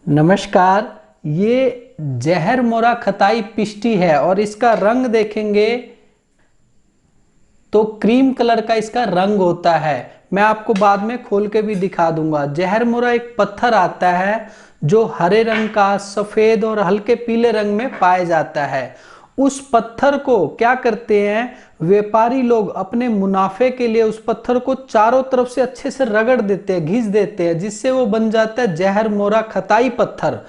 नमस्कार। ये जहर मोरा खताई पिष्टी है और इसका रंग देखेंगे तो क्रीम कलर का इसका रंग होता है। मैं आपको बाद में खोल के भी दिखा दूंगा। जहर मोरा एक पत्थर आता है जो हरे रंग का, सफेद और हल्के पीले रंग में पाया जाता है। उस पत्थर को क्या करते हैं व्यापारी लोग, अपने मुनाफे के लिए उस पत्थर को चारों तरफ से अच्छे से रगड़ देते हैं, घिस देते हैं, जिससे वो बन जाता है जहर मोरा खताई पत्थर।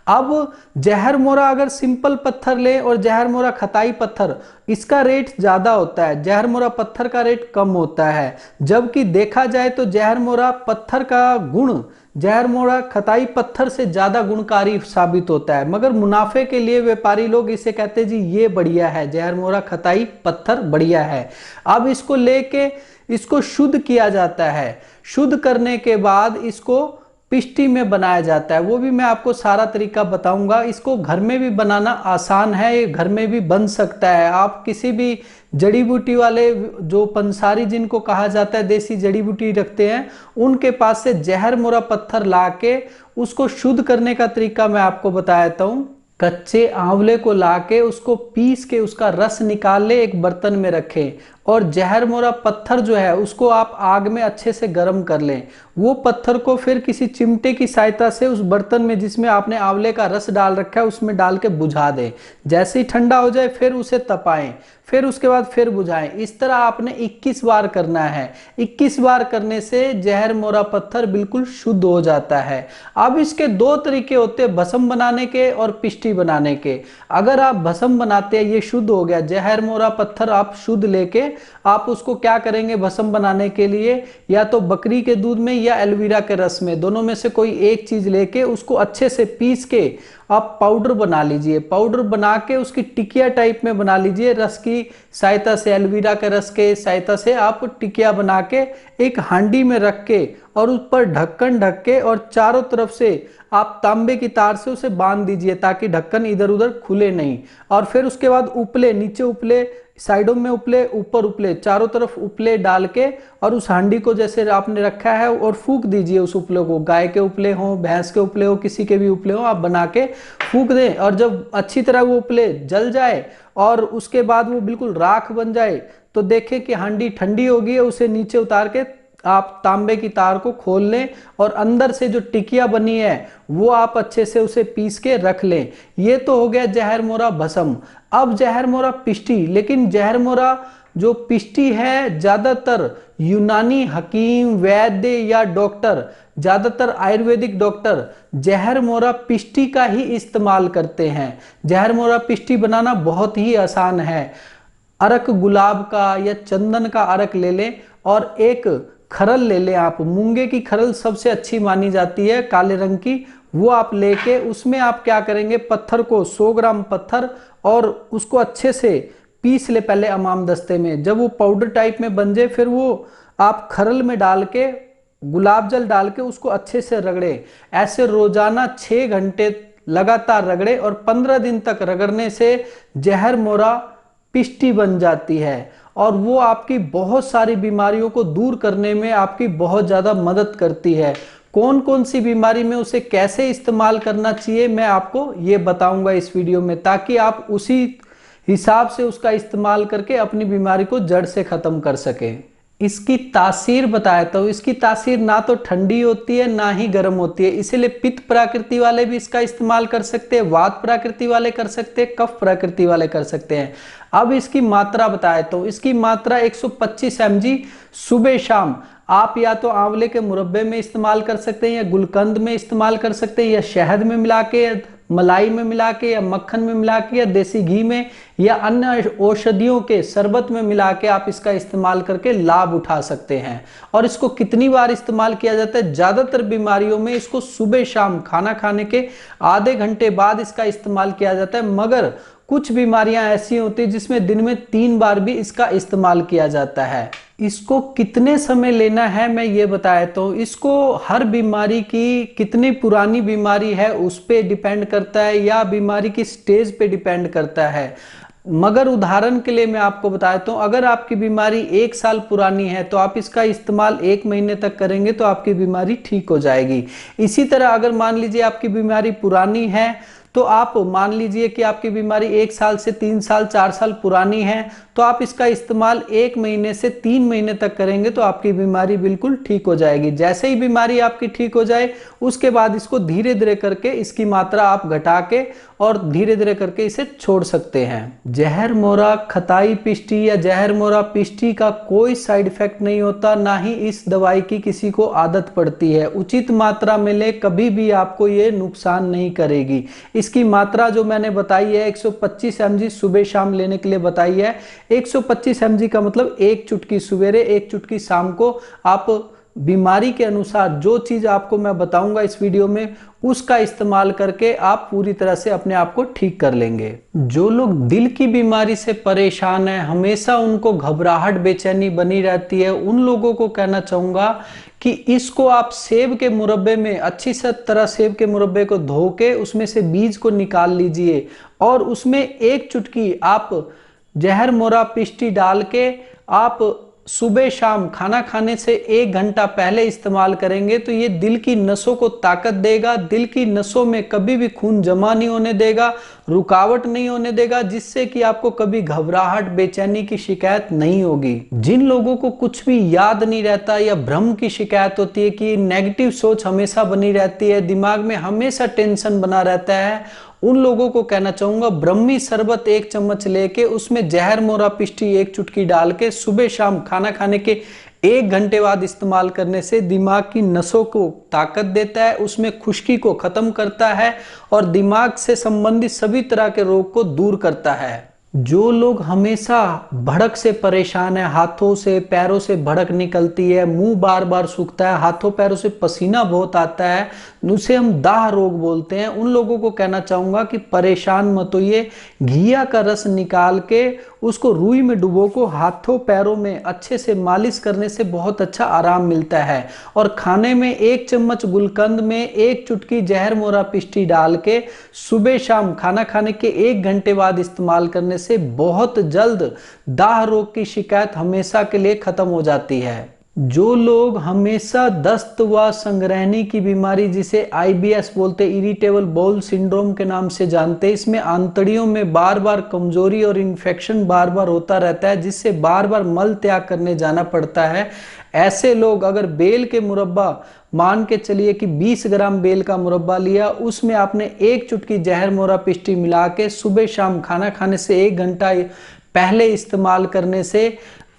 अब जहर मोरा अगर सिंपल पत्थर ले और जहर मोरा खताई पत्थर, इसका रेट ज्यादा होता है, जहर मोरा पत्थर का रेट कम होता है। जबकि देखा जाए तो जहर मोरा पत्थर का गुण जहर मोरा खताई पत्थर से ज्यादा गुणकारी साबित होता है, मगर मुनाफे के लिए व्यापारी लोग इसे कहते हैं जी ये बढ़िया है, जहर मोरा खताई पत्थर बढ़िया है। अब इसको लेके इसको शुद्ध किया जाता है। शुद्ध करने के बाद इसको पिष्टी में बनाया जाता है, वो भी मैं आपको सारा तरीका बताऊंगा। इसको घर में भी बनाना आसान है, ये घर में भी बन सकता है। आप किसी भी जड़ी बूटी वाले, जो पंसारी जिनको कहा जाता है, देसी जड़ी बूटी रखते हैं, उनके पास से जहर मोरा पत्थर लाके उसको शुद्ध करने का तरीका मैं आपको बताता हूँ। कच्चे आंवले को लाके उसको पीस के उसका रस निकाल ले, एक बर्तन में रखें और जहर मोरा पत्थर जो है उसको आप आग में अच्छे से गर्म कर लें। वो पत्थर को फिर किसी चिमटे की सहायता से उस बर्तन में जिसमें आपने आंवले का रस डाल रखा है उसमें डाल के बुझा दें। जैसे ही ठंडा हो जाए फिर उसे तपाएं, फिर उसके बाद फिर बुझाएं। इस तरह आपने 21 बार करना है। 21 बार करने से जहर मोरा पत्थर बिल्कुल शुद्ध हो जाता है। अब इसके दो तरीके होते हैं, भस्म बनाने के और पिष्टी बनाने के। अगर आप भस्म बनाते हैं, ये शुद्ध हो गया, जहर मोरा पत्थर आप शुद्ध लेके आप उसको क्या करेंगे भस्म बनाने के लिए, या तो बकरी के दूध में या एलोवेरा के रस में, दोनों में से कोई एक चीज लेके उसको अच्छे से पीस के आप पाउडर बना लीजिए। पाउडर बना के उसकी टिकिया टाइप में बना लीजिए। रस की सहायता से, एलोवेरा के रस के सहायता से आप टिकिया बना के एक हांडी में रख के और उस पर ढक्कन ढक के और चारों तरफ से आप तांबे की तार से उसे बांध दीजिए ताकि ढक्कन इधर उधर खुले नहीं। और फिर उसके बाद उपले, नीचे उपले, साइडों में उपले, ऊपर उपले, चारों तरफ उपले डाल के और उस हांडी को जैसे आपने रखा है और फूंक दीजिए उस उपले को। गाय के उपले हो, भैंस के उपले हो, किसी के भी उपले हो, आप बना के फूंक दें। और जब अच्छी तरह वो उपले जल जाए और उसके बाद वो बिल्कुल राख बन जाए तो देखें कि हांडी ठंडी हो गई है। उसे नीचे उतार के आप तांबे की तार को खोल लें और अंदर से जो टिकिया बनी है वो आप अच्छे से उसे पीस के रख लें। ये तो हो गया जहर मोरा भस्म। अब जहर मोरा पिष्टी। लेकिन जहर मोरा जो पिष्टी है ज्यादातर यूनानी हकीम, वैद्य या डॉक्टर, ज्यादातर आयुर्वेदिक डॉक्टर जहर मोरा पिष्टी का ही इस्तेमाल करते हैं। जहर मोरा पिष्टी बनाना बहुत ही आसान है। अरक गुलाब का या चंदन का अरक ले लें और एक खरल ले लें। आप मूंगे की खरल सबसे अच्छी मानी जाती है, काले रंग की, वो आप लेके उसमें आप क्या करेंगे, पत्थर को 100 ग्राम पत्थर और उसको अच्छे से पीस ले पहले अमाम दस्ते में। जब वो पाउडर टाइप में बन जाए फिर वो आप खरल में डाल के गुलाब जल डाल के उसको अच्छे से रगड़े। ऐसे रोजाना 6 घंटे लगातार रगड़े और 15 दिन तक रगड़ने से जहर मोरा पिष्टी बन जाती है और वो आपकी बहुत सारी बीमारियों को दूर करने में आपकी बहुत ज्यादा मदद करती है। कौन कौन सी बीमारी में उसे कैसे इस्तेमाल करना चाहिए मैं आपको ये बताऊंगा इस वीडियो में, ताकि आप उसी हिसाब से उसका इस्तेमाल करके अपनी बीमारी को जड़ से खत्म कर सकें। इसकी तासीर बताया तो इसकी तासीर ना तो ठंडी होती है ना ही गर्म होती है, इसीलिए पित्त प्रकृति वाले भी इसका इस्तेमाल कर सकते हैं, वात प्रकृति वाले कर सकते हैं, कफ प्रकृति वाले कर सकते हैं। अब इसकी मात्रा बताए तो इसकी मात्रा 125 mg सुबह शाम आप या तो आंवले के मुरब्बे में इस्तेमाल कर सकते हैं या गुलकंद में इस्तेमाल कर सकते हैं या शहद में मिला के, मलाई में मिला के या मक्खन में मिला के या देसी घी में या अन्य औषधियों के शरबत में मिला के आप इसका इस्तेमाल करके लाभ उठा सकते हैं। और इसको कितनी बार इस्तेमाल किया जाता है, ज्यादातर बीमारियों में इसको सुबह शाम खाना खाने के आधे घंटे बाद इसका इस्तेमाल किया जाता है, मगर कुछ बीमारियां ऐसी होती है जिसमें दिन में 3 बार भी इसका इस्तेमाल किया जाता है। इसको कितने समय लेना है मैं ये बताया तो इसको हर बीमारी की, कितनी पुरानी बीमारी है उस पे डिपेंड करता है या बीमारी की स्टेज पे डिपेंड करता है। मगर उदाहरण के लिए मैं आपको बताता हूँ, अगर आपकी बीमारी 1 साल पुरानी है तो आप इसका इस्तेमाल 1 महीने तक करेंगे तो आपकी बीमारी ठीक हो जाएगी। इसी तरह अगर मान लीजिए आपकी बीमारी पुरानी है तो आप मान लीजिए कि आपकी बीमारी 1 साल से 3 साल 4 साल पुरानी है, तो आप इसका इस्तेमाल 1 महीने से 3 महीने तक करेंगे तो आपकी बीमारी बिल्कुल ठीक हो जाएगी। जैसे ही बीमारी आपकी ठीक हो जाए उसके बाद इसको धीरे धीरे करके इसकी मात्रा आप घटा के और धीरे धीरे करके इसे छोड़ सकते हैं। जहर मोरा खताई पिष्टी या जहर मोरा पिष्टी का कोई साइड इफेक्ट नहीं होता, ना ही इस दवाई की किसी को आदत पड़ती है। उचित मात्रा में ले, कभी भी आपको ये नुकसान नहीं करेगी। इसकी मात्रा जो मैंने बताई है 125 mg सुबह शाम लेने के लिए बताई है। 125 mg का मतलब 1 चुटकी सवेरे 1 चुटकी शाम को आप बीमारी के अनुसार जो चीज आपको मैं बताऊंगा इस वीडियो में उसका इस्तेमाल करके आप पूरी तरह से अपने आप को ठीक कर लेंगे। जो लोग दिल की बीमारी से परेशान है, हमेशा उनको घबराहट बेचैनी बनी रहती है, उन लोगों को कहना चाहूंगा कि इसको आप सेब के मुरब्बे में अच्छी तरह सेब के मुरब्बे को धो के उसमें से बीज को निकाल लीजिए और उसमें 1 चुटकी आप जहर मोरा पिष्टी डाल के आप सुबह शाम खाना खाने से 1 घंटा पहले इस्तेमाल करेंगे तो ये दिल की नसों को ताकत देगा, दिल की नसों में कभी भी खून जमा नहीं होने देगा, रुकावट नहीं होने देगा, जिससे कि आपको कभी घबराहट बेचैनी की शिकायत नहीं होगी। जिन लोगों को कुछ भी याद नहीं रहता या भ्रम की शिकायत होती है कि नेगेटिव सोच हमेशा बनी रहती है, दिमाग में हमेशा टेंशन बना रहता है, उन लोगों को कहना चाहूंगा ब्रह्मी शरबत 1 चम्मच लेके उसमें जहर मोरा पिष्टी 1 चुटकी डाल के सुबह शाम खाना खाने के 1 घंटे बाद इस्तेमाल करने से दिमाग की नसों को ताकत देता है, उसमें खुश्की को खत्म करता है और दिमाग से संबंधित सभी तरह के रोग को दूर करता है। जो लोग हमेशा भड़क से परेशान है, हाथों से पैरों से भड़क निकलती है, मुंह बार बार सूखता है, हाथों पैरों से पसीना बहुत आता है, उसे हम दाह रोग बोलते हैं, उन लोगों को कहना चाहूंगा कि परेशान मत होइए। घिया का रस निकाल के उसको रुई में डुबो को हाथों पैरों में अच्छे से मालिश करने से बहुत अच्छा आराम मिलता है। और खाने में 1 चम्मच गुलकंद में 1 चुटकी जहर मोरा पिष्टी डाल के सुबह शाम खाना खाने के 1 घंटे बाद इस्तेमाल करने से बहुत जल्द दाह रोग की शिकायत हमेशा के लिए खत्म हो जाती है। जो लोग हमेशा दस्त व संग्रहणी की बीमारी जिसे IBS बोलते, इरिटेबल बाउल सिंड्रोम के नाम से जानते हैं, इसमें आंतड़ियों में बार बार कमजोरी और इन्फेक्शन बार बार होता रहता है जिससे बार बार मल त्याग करने जाना पड़ता है, ऐसे लोग अगर बेल के मुरब्बा मान के चलिए कि 20 ग्राम बेल का मुरब्बा लिया, उसमें आपने 1 चुटकी जहर मोरा पिष्टी मिला के सुबह शाम खाना खाने से 1 घंटा पहले इस्तेमाल करने से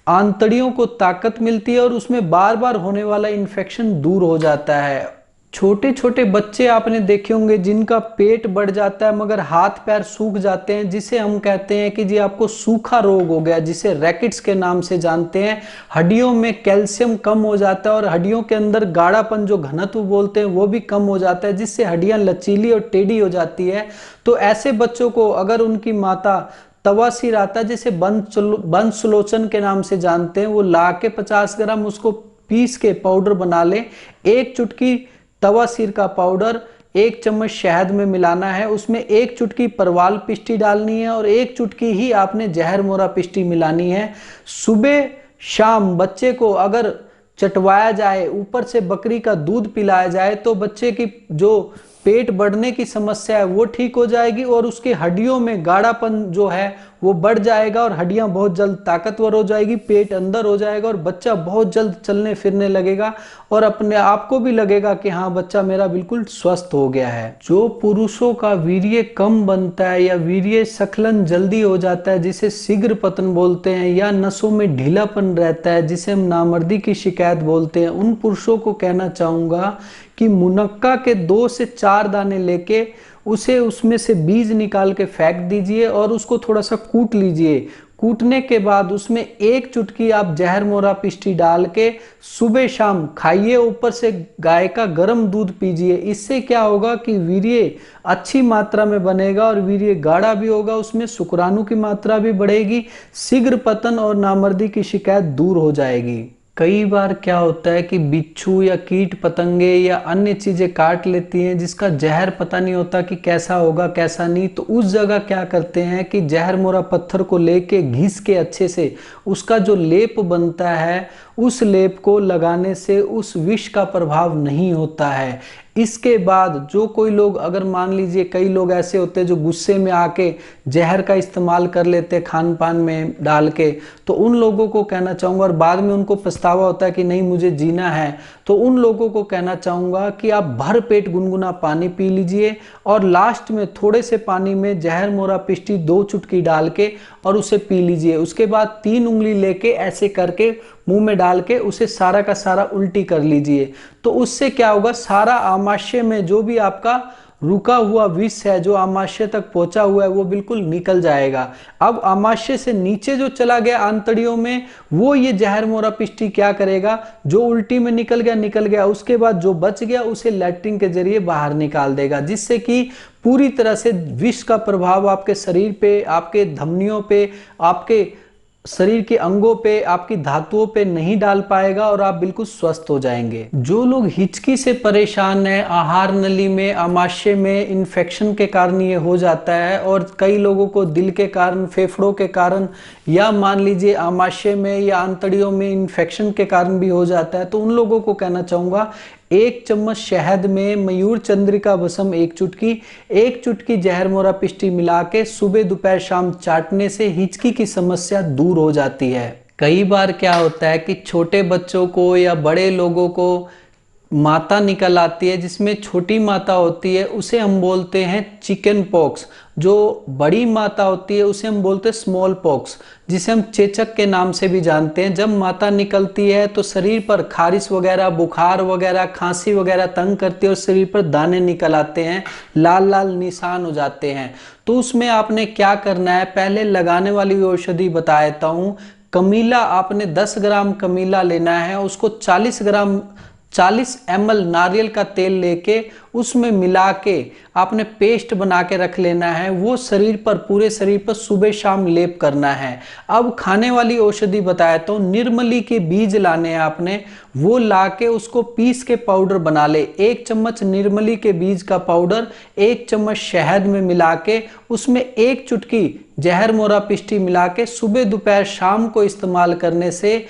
आंतड़ियों को ताकत मिलती है और उसमें बार बार होने वाला इन्फेक्शन दूर हो जाता है। छोटे छोटे बच्चे आपने देखे होंगे जिनका पेट बढ़ जाता है मगर हाथ पैर सूख जाते हैं, जिसे हम कहते हैं कि जी आपको सूखा रोग हो गया, जिसे रैकेट्स के नाम से जानते हैं। हड्डियों में कैल्शियम कम हो जाता है और हड्डियों के अंदर गाढ़ापन जो घनत्व बोलते हैं वो भी कम हो जाता है, जिससे हड्डियां लचीली और टेढ़ी हो जाती है। तो ऐसे बच्चों को अगर उनकी माता तवासीर आता है जिसे बंसलोचन के नाम से जानते हैं, वो ला के 50 ग्राम उसको पीस के पाउडर बना ले, 1 चुटकी तवासीर का पाउडर 1 चम्मच शहद में मिलाना है, उसमें 1 चुटकी परवाल पिष्टी डालनी है और 1 चुटकी ही आपने जहर मोरा पिष्टी मिलानी है। सुबह शाम बच्चे को अगर चटवाया जाए, ऊपर से बकरी का दूध पिलाया जाए तो बच्चे की जो पेट बढ़ने की समस्या है वो ठीक हो जाएगी और उसकी हड्डियों में गाढ़ापन जो है वो बढ़ जाएगा और हड्डियां बहुत जल्द ताकतवर हो जाएगी, पेट अंदर हो जाएगा और बच्चा बहुत जल्द चलने फिरने लगेगा और अपने आप को भी लगेगा कि हाँ बच्चा मेरा बिल्कुल स्वस्थ हो गया है। जो पुरुषों का वीर्य कम बनता है या वीर्य स्खलन जल्दी हो जाता है जिसे शीघ्र पतन बोलते हैं, या नसों में ढीलापन रहता है जिसे हम नामर्दी की शिकायत बोलते हैं, उन पुरुषों को कहना चाहूंगा कि मुनक्का के 2 से 4 दाने लेके उसे उसमें से बीज निकाल के फेंक दीजिए और उसको थोड़ा सा कूट लीजिए। कूटने के बाद उसमें 1 चुटकी आप जहर मोरा पिष्टी डाल के सुबह शाम खाइए, ऊपर से गाय का गर्म दूध पीजिए। इससे क्या होगा कि वीर्य अच्छी मात्रा में बनेगा और वीर्य गाढ़ा भी होगा, उसमें शुक्राणु की मात्रा भी बढ़ेगी, शीघ्र पतन और नामर्दी की शिकायत दूर हो जाएगी। कई बार क्या होता है कि बिच्छू या कीट पतंगे या अन्य चीजें काट लेती हैं जिसका जहर पता नहीं होता कि कैसा होगा कैसा नहीं, तो उस जगह क्या करते हैं कि जहर मोरा पत्थर को लेके घिस के अच्छे से उसका जो लेप बनता है उस लेप को लगाने से उस विष का प्रभाव नहीं होता है। इसके बाद जो कोई लोग, अगर मान लीजिए कई लोग ऐसे होते हैं जो गुस्से में आके जहर का इस्तेमाल कर लेते हैं खान पान में डाल के, तो उन लोगों को कहना चाहूँगा, और बाद में उनको पछतावा होता है कि नहीं मुझे जीना है, तो उन लोगों को कहना चाहूँगा कि आप भर पेट गुनगुना पानी पी लीजिए और लास्ट में थोड़े से पानी में जहर मोरा पिष्टी 2 चुटकी डाल के और उसे पी लीजिए। उसके बाद 3 उंगली लेके ऐसे करके मुंह में डाल के उसे सारा का सारा उल्टी कर लीजिए। तो उससे क्या होगा, सारा आमाशय में जो भी आपका रुका हुआ विष है, जो आमाशय तक पहुंचा हुआ है, वो बिल्कुल निकल जाएगा। अब आमाशय से नीचे जो चला गया आंतड़ियों में, वो ये जहर मोरा पिष्टी क्या करेगा, जो उल्टी में निकल गया, उसके बाद जो बच गया उसे लैट्रिन के जरिए बाहर निकाल देगा, जिससे कि पूरी तरह से विष का प्रभाव आपके शरीर पे, आपके धमनियों पे, आपके शरीर के अंगों पे, आपकी धातुओं पे नहीं डाल पाएगा और आप बिल्कुल स्वस्थ हो जाएंगे। जो लोग हिचकी से परेशान हैं, आहार नली में, आमाशय में इन्फेक्शन के कारण ये हो जाता है, और कई लोगों को दिल के कारण, फेफड़ों के कारण, या मान लीजिए आमाशय में या आंतड़ियों में इन्फेक्शन के कारण भी हो जाता है, तो उन लोगों को कहना चाहूँगा 1 चम्मच शहद में मयूर चंद्रिका भस्म 1 चुटकी जहर मोरा पिष्टी मिला के सुबह दोपहर शाम चाटने से हिचकी की समस्या दूर हो जाती है। कई बार क्या होता है कि छोटे बच्चों को या बड़े लोगों को माता निकल आती है, जिसमें छोटी माता होती है उसे हम बोलते हैं चिकन पॉक्स, जो बड़ी माता होती है उसे हम बोलते हैं स्मॉल पॉक्स, जिसे हम चेचक के नाम से भी जानते हैं। जब माता निकलती है तो शरीर पर खारिश वगैरह, बुखार वगैरह, खांसी वगैरह तंग करती है और शरीर पर दाने निकल आते हैं, लाल लाल निशान हो जाते हैं। तो उसमें आपने क्या करना है, पहले लगाने वाली औषधि बता देता हूँ। कमीला, आपने 10 ग्राम कमीला लेना है, उसको 40 ml नारियल का तेल लेके उसमें मिला के आपने पेस्ट बना के रख लेना है। वो शरीर पर, पूरे शरीर पर सुबह शाम लेप करना है। अब खाने वाली औषधि बताया तो निर्मली के बीज लाने हैं आपने, वो लाके उसको पीस के पाउडर बना ले। 1 चम्मच निर्मली के बीज का पाउडर 1 चम्मच शहद में मिला के उसमें 1 चुटकी जहर मोरा पिष्टी मिला के सुबह दोपहर शाम को इस्तेमाल करने से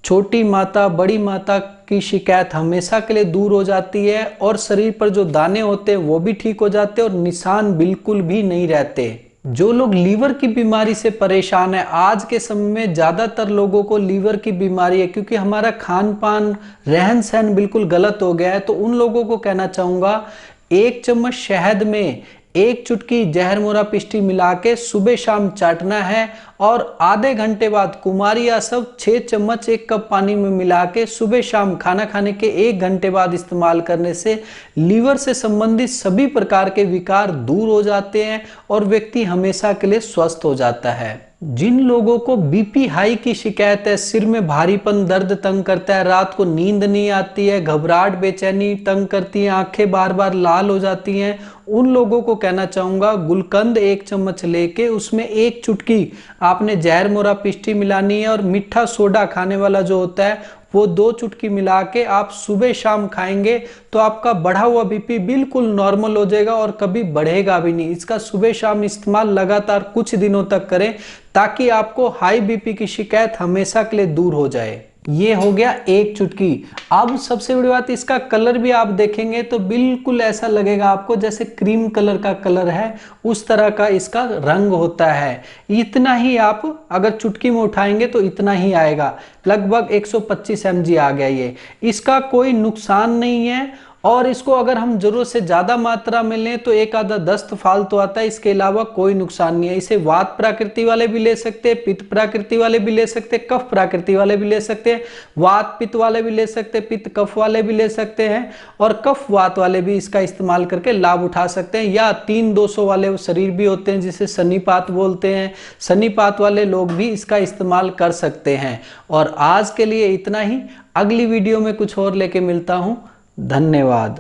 छोटी माता, बड़ी माता की शिकायत हमेशा के लिए दूर हो जाती है, और शरीर पर जो दाने होते हैं वो भी ठीक हो जाते हैं और निशान बिल्कुल भी नहीं रहते। जो लोग लीवर की बीमारी से परेशान है, आज के समय में ज्यादातर लोगों को लीवर की बीमारी है, क्योंकि हमारा खान पान, रहन सहन बिल्कुल गलत हो गया है। तो उन लोगों को कहना चाहूंगा 1 चम्मच शहद में 1 चुटकी जहर मोरा पिष्टी मिला के सुबह शाम चाटना है, और आधे घंटे बाद कुमारी आसव 6 चम्मच 1 कप पानी में मिला के सुबह शाम खाना खाने के 1 घंटे बाद इस्तेमाल करने से लीवर से संबंधित सभी प्रकार के विकार दूर हो जाते हैं और व्यक्ति हमेशा के लिए स्वस्थ हो जाता है। जिन लोगों को बीपी हाई की शिकायत है, सिर में भारीपन, दर्द तंग करता है, रात को नींद नहीं आती है, घबराहट, बेचैनी तंग करती है, आंखें बार बार लाल हो जाती हैं, उन लोगों को कहना चाहूंगा गुलकंद 1 चम्मच लेके उसमें 1 चुटकी आपने जहर मोरा पिष्टी मिलानी है, और मीठा सोडा खाने वाला जो होता है वो 2 चुटकी मिला के आप सुबह शाम खाएंगे तो आपका बढ़ा हुआ बीपी बिल्कुल नॉर्मल हो जाएगा और कभी बढ़ेगा भी नहीं। इसका सुबह शाम इस्तेमाल लगातार कुछ दिनों तक करें, ताकि आपको हाई बीपी की शिकायत हमेशा के लिए दूर हो जाए। ये हो गया 1 चुटकी। अब सबसे बड़ी बात, इसका कलर भी आप देखेंगे तो बिल्कुल ऐसा लगेगा आपको जैसे क्रीम कलर का कलर है, उस तरह का इसका रंग होता है। इतना ही आप अगर चुटकी में उठाएंगे तो इतना ही आएगा, लगभग 125 mg आ गया ये। इसका कोई नुकसान नहीं है, और इसको अगर हम जरूरत से ज्यादा मात्रा में लें तो एक आधा दस्त फालतू आता है, इसके अलावा कोई नुकसान नहीं है। इसे वात प्रकृति वाले भी ले सकते हैं, पित्त प्रकृति वाले भी ले सकते हैं, कफ प्रकृति वाले भी ले सकते हैं, वात पित्त वाले भी ले सकते हैं, पित्त कफ वाले भी ले सकते हैं, और कफ वात वाले भी इसका इस्तेमाल करके लाभ उठा सकते हैं। या 3 दोषों वाले शरीर भी होते हैं जिसे सन्निपात बोलते हैं, सन्निपात वाले लोग भी इसका इस्तेमाल कर सकते हैं। और आज के लिए इतना ही, अगली वीडियो में कुछ और लेके मिलता हूं। धन्यवाद।